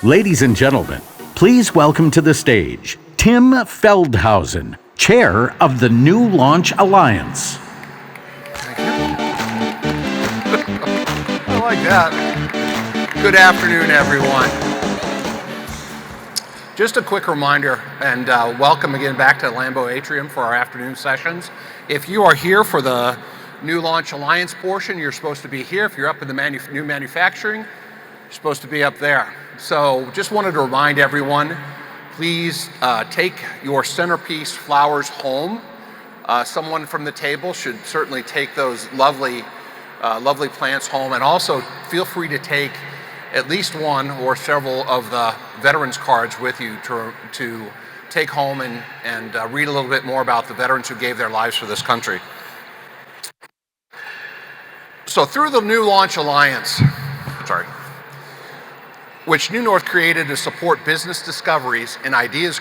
Ladies and gentlemen, please welcome to the stage Tim Feldhausen, Chair of the New Launch Alliance. I like that. Good afternoon, everyone. Just a quick reminder, and welcome again back to Lambeau Atrium for our afternoon sessions. If you are here for the New Launch Alliance portion, you're supposed to be here. If you're up in the new manufacturing, you're supposed to be up there. So just wanted to remind everyone, please take your centerpiece flowers home. Someone from the table should certainly take those lovely plants home, and also feel free to take at least one or several of the veterans cards with you to take home and read a little bit more about the veterans who gave their lives for this country. So through the New Launch Alliance, which New North created to support business discoveries and idea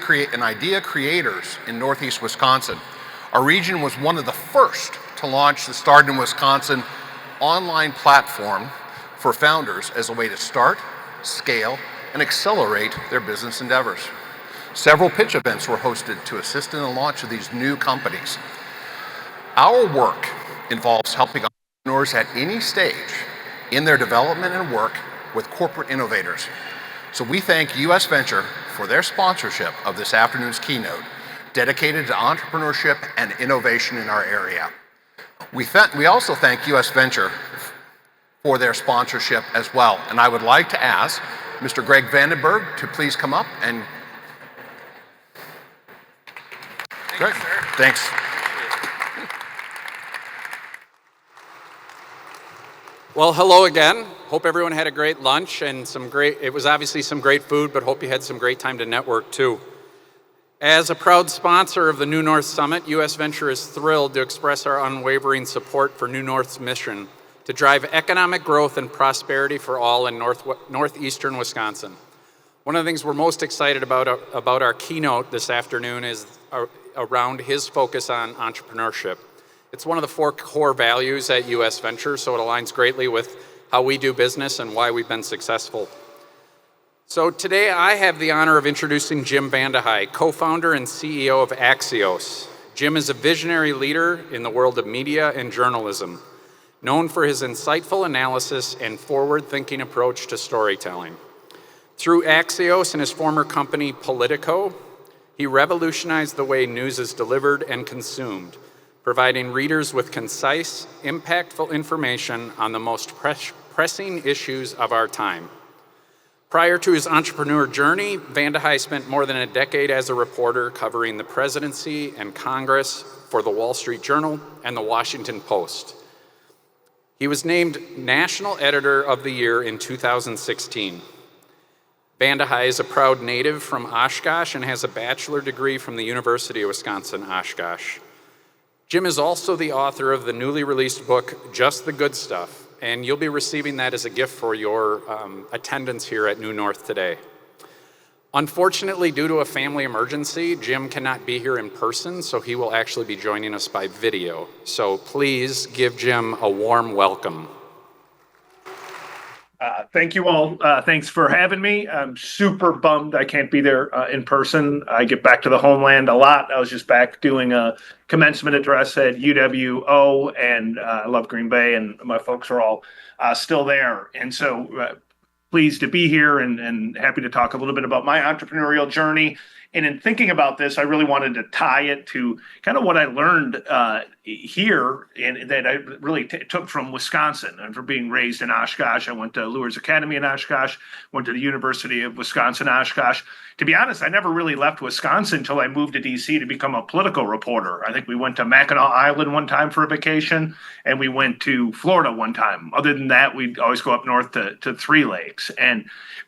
creators in Northeast Wisconsin, our region was one of the first to launch the Start in Wisconsin online platform for founders as a way to start, scale, and accelerate their business endeavors. Several pitch events were hosted to assist in the launch of these new companies. Our work involves helping entrepreneurs at any stage in their development and work with corporate innovators. So we thank US Venture for their sponsorship of this afternoon's keynote, dedicated to entrepreneurship and innovation in our area. We also thank US Venture for their sponsorship as well. And I would like to ask Mr. Greg Vandenberg to please come up and... Greg, thanks. Well, hello again. Hope everyone had a great lunch and it was obviously some great food, but hope you had some great time to network too. As a proud sponsor of the New North Summit, US Venture is thrilled to express our unwavering support for New North's mission to drive economic growth and prosperity for all in northeastern Wisconsin. One of the things we're most excited about our keynote this afternoon is around his focus on entrepreneurship. It's one of the 4 core values at US Venture, so it aligns greatly with how we do business and why we've been successful. So today I have the honor of introducing Jim VandeHei, co-founder and CEO of Axios. Jim is a visionary leader in the world of media and journalism, known for his insightful analysis and forward-thinking approach to storytelling. Through Axios and his former company Politico, he revolutionized the way news is delivered and consumed, providing readers with concise, impactful information on the most pressing issues of our time. Prior to his entrepreneur journey, VandeHei spent more than a decade as a reporter covering the presidency and Congress for the Wall Street Journal and the Washington Post. He was named National Editor of the Year in 2016. VandeHei is a proud native from Oshkosh and has a bachelor degree from the University of Wisconsin-Oshkosh. Jim is also the author of the newly released book, Just the Good Stuff, and you'll be receiving that as a gift for your attendance here at New North today. Unfortunately, due to a family emergency, Jim cannot be here in person, so he will actually be joining us by video. So please give Jim a warm welcome. Thank you all. Thanks for having me. I'm super bummed I can't be there in person. I get back to the homeland a lot. I was just back doing a commencement address at UWO, and I love Green Bay, and my folks are all still there. And so pleased to be here and happy to talk a little bit about my entrepreneurial journey. And in thinking about this, I really wanted to tie it to kind of what I learned here and that I really took from Wisconsin. And for being raised in Oshkosh, I went to Luers Academy in Oshkosh, went to the University of Wisconsin-Oshkosh. To be honest, I never really left Wisconsin until I moved to D.C. to become a political reporter. I think we went to Mackinac Island one time for a vacation, and we went to Florida one time. Other than that, we'd always go up north to Three Lakes.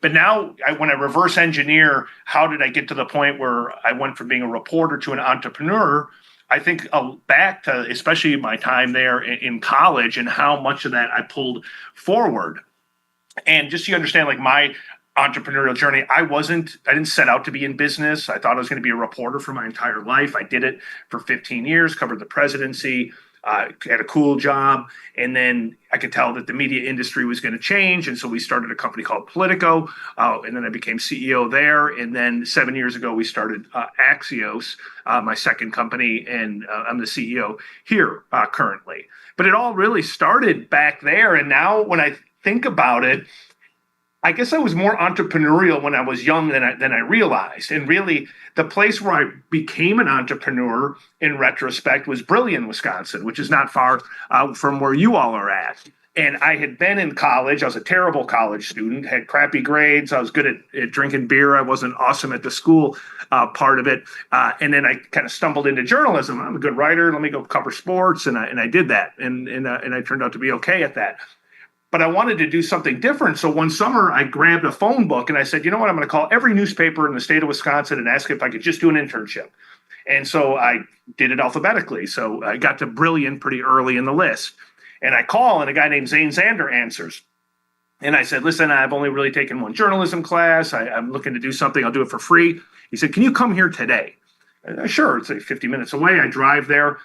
But now, when I reverse engineer, how did I get to the point where I went from being a reporter to an entrepreneur? I think back to especially my time there in college and how much of that I pulled forward. And just so you understand, like my entrepreneurial journey, I didn't set out to be in business. I thought I was going to be a reporter for my entire life. I did it for 15 years, covered the presidency, had a cool job. And then I could tell that the media industry was going to change. And so we started a company called Politico. And then I became CEO there. And then 7 years ago, we started Axios, my second company. And I'm the CEO here currently. But it all really started back there. And now when I think about it, I guess I was more entrepreneurial when I was young than I realized. And really, the place where I became an entrepreneur in retrospect was Brillion, Wisconsin, which is not far from where you all are at. And I had been in college. I was a terrible college student, had crappy grades. I was good at drinking beer. I wasn't awesome at the school part of it. And then I kind of stumbled into journalism. I'm a good writer. Let me go cover sports. And I did that. And I turned out to be okay at that. But I wanted to do something different. So one summer, I grabbed a phone book and I said, you know what, I'm going to call every newspaper in the state of Wisconsin and ask if I could just do an internship. And so I did it alphabetically. So I got to Brillion pretty early in the list. And I call, and a guy named Zane Zander answers. And I said, listen, I've only really taken one journalism class. I'm looking to do something. I'll do it for free. He said, can you come here today? Sure, it's like 50 minutes away. I drive there.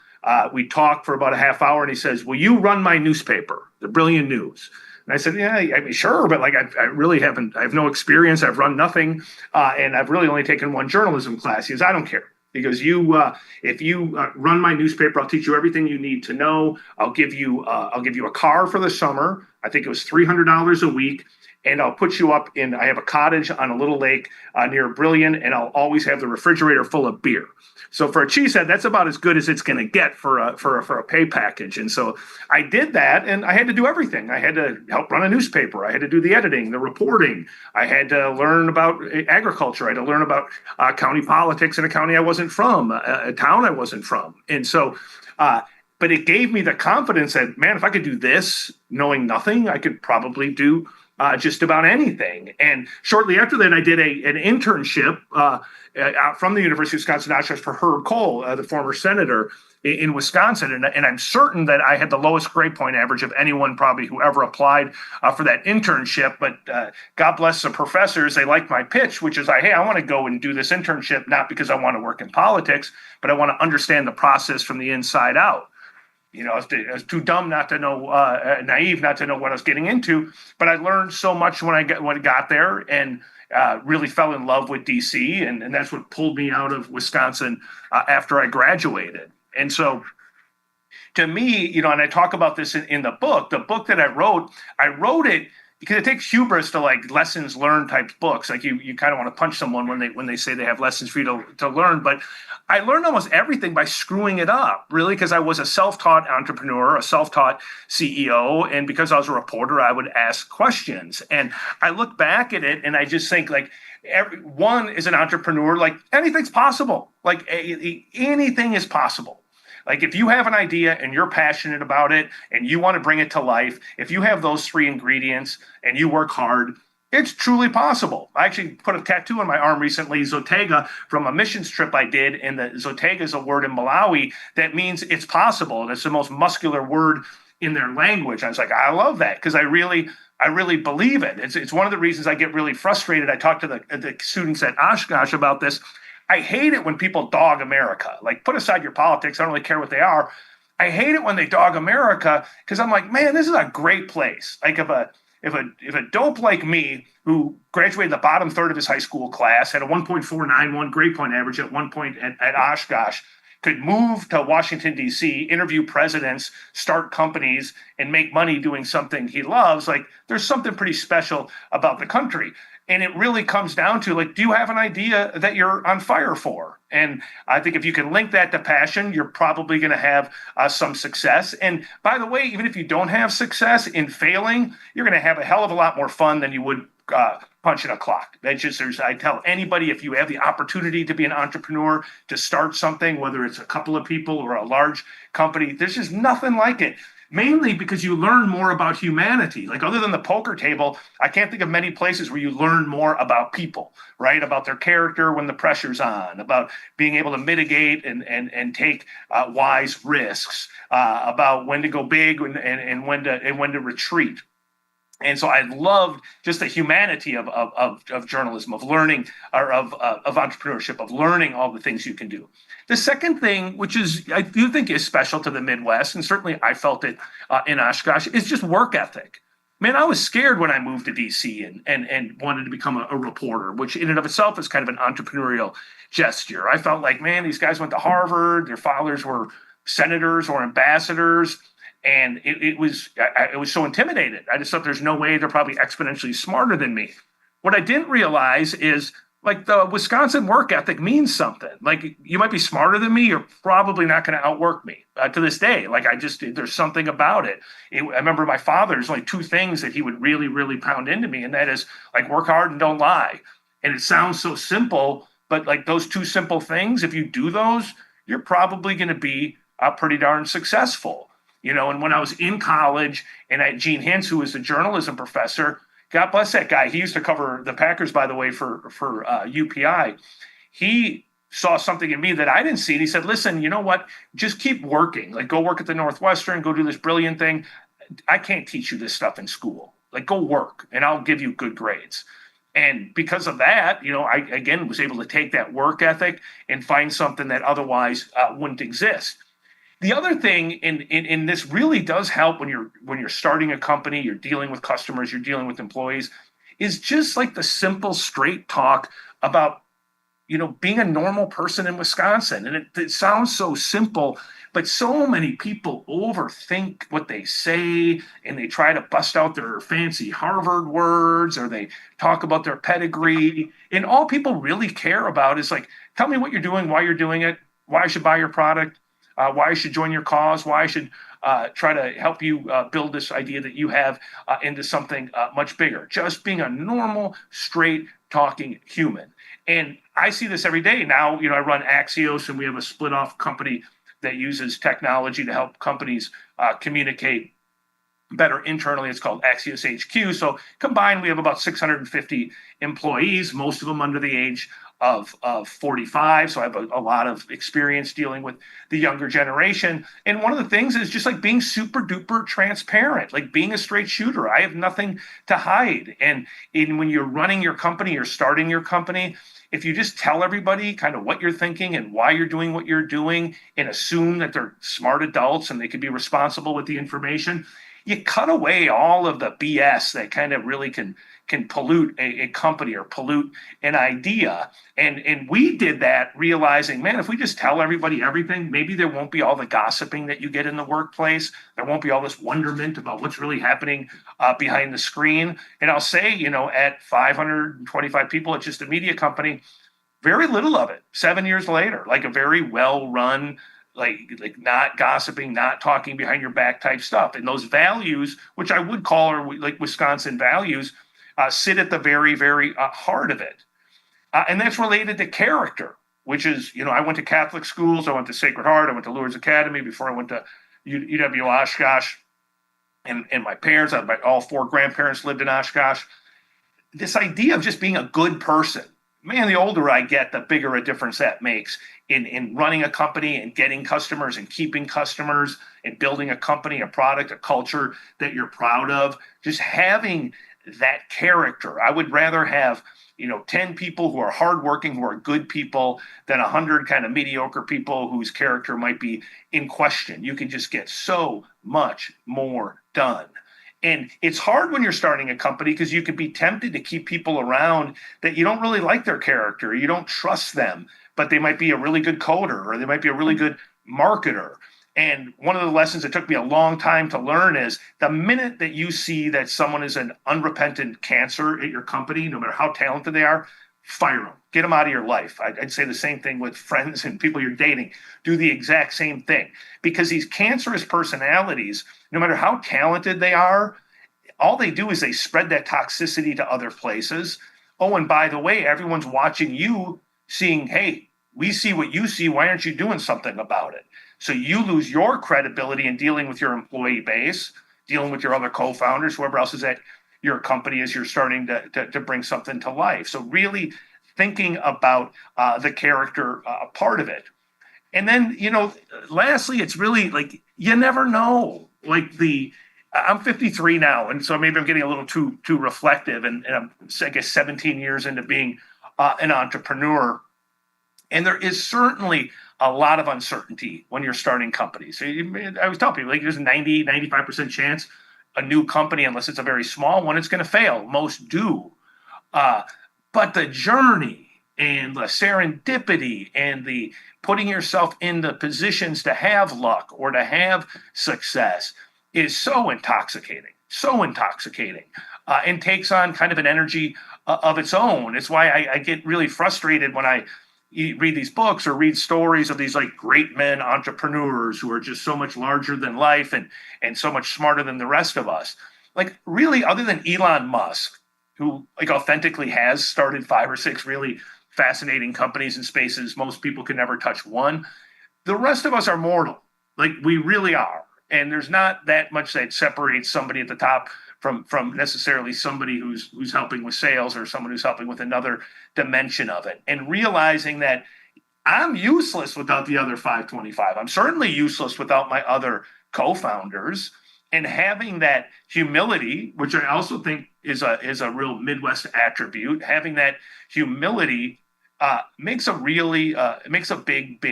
We talked for about a half hour, and he says, will you run my newspaper, the Brillion News? And I said, yeah, I mean, sure, but like I really haven't, I have no experience. I've run nothing, and I've really only taken one journalism class. He goes, I don't care. He goes, if you run my newspaper, I'll teach you everything you need to know. I'll give you a car for the summer. I think it was $300 a week. And I'll put you up I have a cottage on a little lake near Brillion, and I'll always have the refrigerator full of beer. So for a cheesehead, that's about as good as it's going to get for a pay package. And so I did that, and I had to do everything. I had to help run a newspaper. I had to do the editing, the reporting. I had to learn about agriculture. I had to learn about county politics in a county I wasn't from, a town I wasn't from. And so, but it gave me the confidence that, man, if I could do this knowing nothing, I could probably do just about anything. And shortly after that, I did an internship from the University of Wisconsin-Oshkosh for Herb Kohl, the former senator in Wisconsin. And I'm certain that I had the lowest grade point average of anyone probably who ever applied for that internship. But God bless the professors. They liked my pitch, which is, hey, I want to go and do this internship, not because I want to work in politics, but I want to understand the process from the inside out. You know, I was too dumb not to know, naive not to know what I was getting into. But I learned so much when I got there, and really fell in love with DC, and that's what pulled me out of Wisconsin after I graduated. And so, to me, you know, and I talk about this in the book that I wrote it because it takes hubris to like lessons learned type books. Like you kind of want to punch someone when they say they have lessons for you to learn. But I learned almost everything by screwing it up, really, because I was a self-taught entrepreneur, a self-taught CEO. And because I was a reporter, I would ask questions. And I look back at it and I just think like everyone is an entrepreneur. Like anything's possible. Like anything is possible. Like if you have an idea and you're passionate about it and you want to bring it to life, if you have those three ingredients and you work hard, it's truly possible. I actually put a tattoo on my arm recently, Zotega, from a missions trip I did. And the Zotega is a word in Malawi that means it's possible. And it's the most muscular word in their language. I was like, I love that because I really believe it. It's one of the reasons I get really frustrated. I talked to the students at Oshkosh about this. I hate it when people dog America. Like, put aside your politics. I don't really care what they are. I hate it when they dog America because I'm like, man, this is a great place. Like if a dope like me who graduated the bottom third of his high school class, had a 1.491 grade point average at one point at Oshkosh, could move to Washington, D.C., interview presidents, start companies, and make money doing something he loves, like there's something pretty special about the country. And it really comes down to, like, do you have an idea that you're on fire for? And I think if you can link that to passion, you're probably going to have some success. And by the way, even if you don't have success in failing, you're going to have a hell of a lot more fun than you would punching a clock. I tell anybody, if you have the opportunity to be an entrepreneur, to start something, whether it's a couple of people or a large company, there's just nothing like it. Mainly because you learn more about humanity. Like, other than the poker table, I can't think of many places where you learn more about people, right? About their character when the pressure's on, about being able to mitigate and take wise risks, about when to go big and when to retreat. And so I loved just the humanity of journalism, of learning, or of entrepreneurship, of learning all the things you can do. The second thing, which is I do think is special to the Midwest, and certainly I felt it in Oshkosh, is just work ethic. Man, I was scared when I moved to DC and wanted to become a reporter, which in and of itself is kind of an entrepreneurial gesture. I felt like, man, these guys went to Harvard, their fathers were senators or ambassadors, and it was so intimidated. I just thought there's no way they're probably exponentially smarter than me. What I didn't realize is like the Wisconsin work ethic means something. Like you might be smarter than me, you're probably not going to outwork me to this day. Like there's something about it. I remember my father's only two things that he would really, really pound into me, and that is like work hard and don't lie. And it sounds so simple, but like those two simple things, if you do those, you're probably going to be pretty darn successful. And when I was in college, and I had Gene Hintz, who was a journalism professor, God bless that guy. He used to cover the Packers, by the way, for UPI. He saw something in me that I didn't see. And he said, listen, you know what? Just keep working. Like, go work at the Northwestern, go do this brilliant thing. I can't teach you this stuff in school. Like, go work, and I'll give you good grades. And because of that, I, again, was able to take that work ethic and find something that otherwise wouldn't exist. The other thing, and this really does help when you're starting a company, you're dealing with customers, you're dealing with employees, is just like the simple, straight talk about, being a normal person in Wisconsin. And it sounds so simple, but so many people overthink what they say, and they try to bust out their fancy Harvard words, or they talk about their pedigree. And all people really care about is like, tell me what you're doing, why you're doing it, why I should buy your product. Why I should join your cause, why I should try to help you build this idea that you have into something much bigger. Just being a normal, straight talking human. And I see this every day now. I run Axios, and we have a split off company that uses technology to help companies communicate better internally. It's called Axios HQ. So combined, we have about 650 employees, most of them under the age of 45. So I have a lot of experience dealing with the younger generation. And one of the things is just like being super duper transparent, like being a straight shooter. I have nothing to hide. And when you're running your company or starting your company, if you just tell everybody kind of what you're thinking and why you're doing what you're doing, and assume that they're smart adults and they can be responsible with the information, you cut away all of the BS that kind of really can pollute a company or pollute an idea. And we did that realizing, man, if we just tell everybody everything, maybe there won't be all the gossiping that you get in the workplace. There won't be all this wonderment about what's really happening behind the screen. And I'll say, at 525 people, it's just a media company, very little of it 7 years later, like a very well-run, like not gossiping, not talking behind your back type stuff. And those values, which I would call are like Wisconsin values, sit at the very, very heart of it. And that's related to character, which is, I went to Catholic schools. I went to Sacred Heart. I went to Lourdes Academy before I went to UW Oshkosh. And my parents, all four grandparents lived in Oshkosh. This idea of just being a good person, man, the older I get, the bigger a difference that makes in running a company and getting customers and keeping customers and building a company, a product, a culture that you're proud of. Just having that character. I would rather have 10 people who are hardworking, who are good people, than 100 kind of mediocre people whose character might be in question. You can just get so much more done. And it's hard when you're starting a company because you can be tempted to keep people around that you don't really like their character. You don't trust them, but they might be a really good coder, or they might be a really good marketer. And one of the lessons that took me a long time to learn is the minute that you see that someone is an unrepentant cancer at your company, no matter how talented they are, fire them, get them out of your life. I'd say the same thing with friends and people you're dating. Do the exact same thing, because these cancerous personalities, no matter how talented they are, all they do is they spread that toxicity to other places. Oh, and by the way, everyone's watching you, seeing, hey, we see what you see. Why aren't you doing something about it? So you lose your credibility in dealing with your employee base, dealing with your other co-founders, whoever else is at your company as you're starting to bring something to life. So really thinking about the character part of it. And then, lastly, it's really like, you never know. Like I'm 53 now, and so maybe I'm getting a little too reflective, and I'm, I guess, 17 years into being an entrepreneur. And there is certainly a lot of uncertainty when you're starting companies. I always tell people, like, there's a 95% chance a new company, unless it's a very small one, it's going to fail. Most do. Uh, but the journey and the serendipity and the putting yourself in the positions to have luck or to have success is so intoxicating, and takes on kind of an energy of its own. It's why I get really frustrated when I read these books or read stories of these like great men entrepreneurs who are just so much larger than life and so much smarter than the rest of us. Like, really, other than Elon Musk, who like authentically has started 5 or 6 really fascinating companies in spaces most people can never touch one, the rest of us are mortal. Like, we really are. And there's not that much that separates somebody at the top from necessarily somebody who's helping with sales or someone who's helping with another dimension of it. And realizing that I'm useless without the other 525. I'm certainly useless without my other co-founders. And having that humility, which I also think is a real Midwest attribute, having that humility makes a big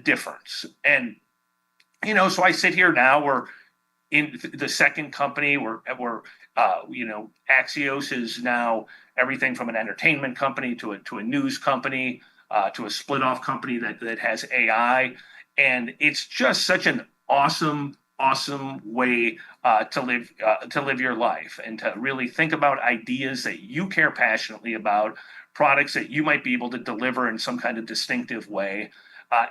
difference. And so I sit here now. We're in the second company. We're Axios is now everything from an entertainment company to a news company to a split off company that has AI, and it's just such an awesome way to live your life and to really think about ideas that you care passionately about, products that you might be able to deliver in some kind of distinctive way,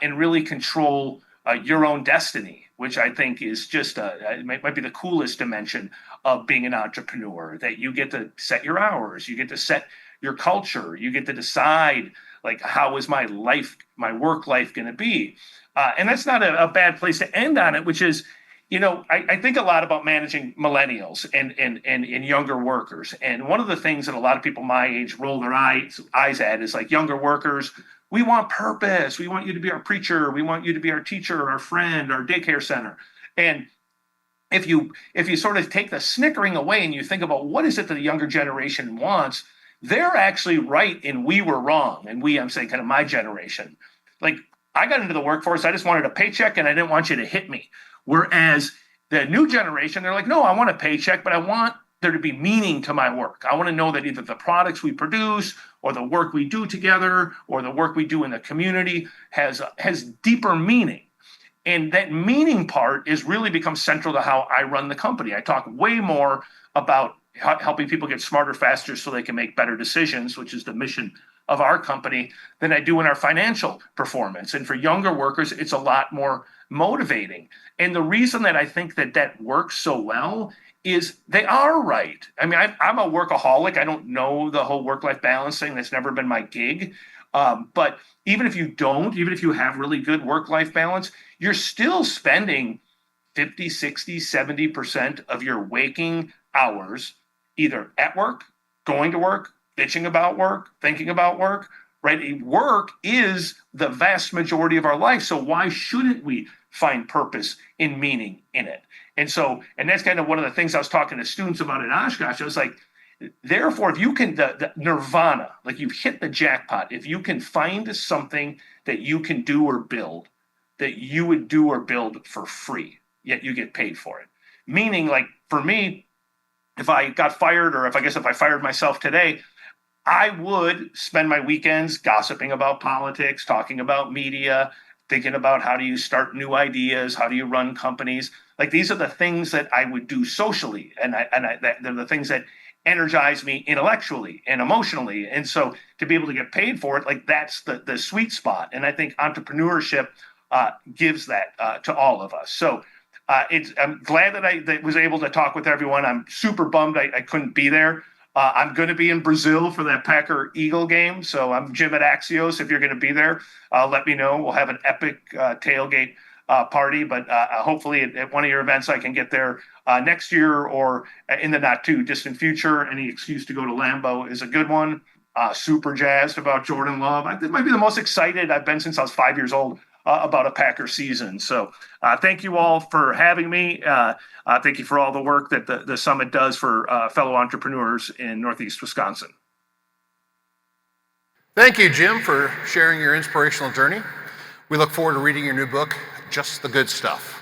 and really control your own destiny, which I think is just it might be the coolest dimension of being an entrepreneur, that you get to set your hours, you get to set your culture, you get to decide, like, how is my work life going to be? And that's not a bad place to end on it, which is, I think a lot about managing millennials and younger workers. And one of the things that a lot of people my age roll their eyes at is, like, younger workers, we want purpose. We want you to be our preacher. We want you to be our teacher, our friend, our daycare center. And if you sort of take the snickering away and you think about what is it that the younger generation wants, they're actually right and we were wrong. And I'm saying kind of my generation. Like, I got into the workforce, I just wanted a paycheck and I didn't want you to hit me. Whereas the new generation, they're like, no, I want a paycheck, but I want there to be meaning to my work. I want to know that either the products we produce or the work we do together or the work we do in the community has deeper meaning. And that meaning part is really become central to how I run the company. I talk way more about helping people get smarter faster so they can make better decisions, which is the mission of our company, than I do in our financial performance. And for younger workers, it's a lot more motivating. And the reason that I think that works so well is they are right. I mean, I'm a workaholic. I don't know the whole work-life balance thing. That's never been my gig. But even if you have really good work-life balance, you're still spending 50, 60, 70% of your waking hours either at work, going to work, bitching about work, thinking about work, right? Work is the vast majority of our life. So why shouldn't we find purpose and meaning in it? And that's kind of one of the things I was talking to students about in Oshkosh. I was like, therefore, if you can, the nirvana, like, you've hit the jackpot, if you can find something that you can do or build, that you would do or build for free, yet you get paid for it. Meaning, like, for me, if I got fired, or if I fired myself today, I would spend my weekends gossiping about politics, talking about media, thinking about how do you start new ideas, how do you run companies. Like, these are the things that I would do socially, and they're the things that energize me intellectually and emotionally. And so to be able to get paid for it, like, that's the sweet spot. And I think entrepreneurship gives that to all of us. So I'm glad that I was able to talk with everyone. I'm super bummed I couldn't be there. I'm going to be in Brazil for that Packer-Eagle game. So I'm Jim at Axios. If you're going to be there, let me know. We'll have an epic tailgate party. But hopefully at one of your events, I can get there next year or in the not too distant future. Any excuse to go to Lambeau is a good one. Super jazzed about Jordan Love. It might be the most excited I've been since I was 5 years old about a Packer season. So thank you all for having me. Thank you for all the work that the summit does for fellow entrepreneurs in Northeast Wisconsin. Thank you, Jim, for sharing your inspirational journey. We look forward to reading your new book, Just the Good Stuff.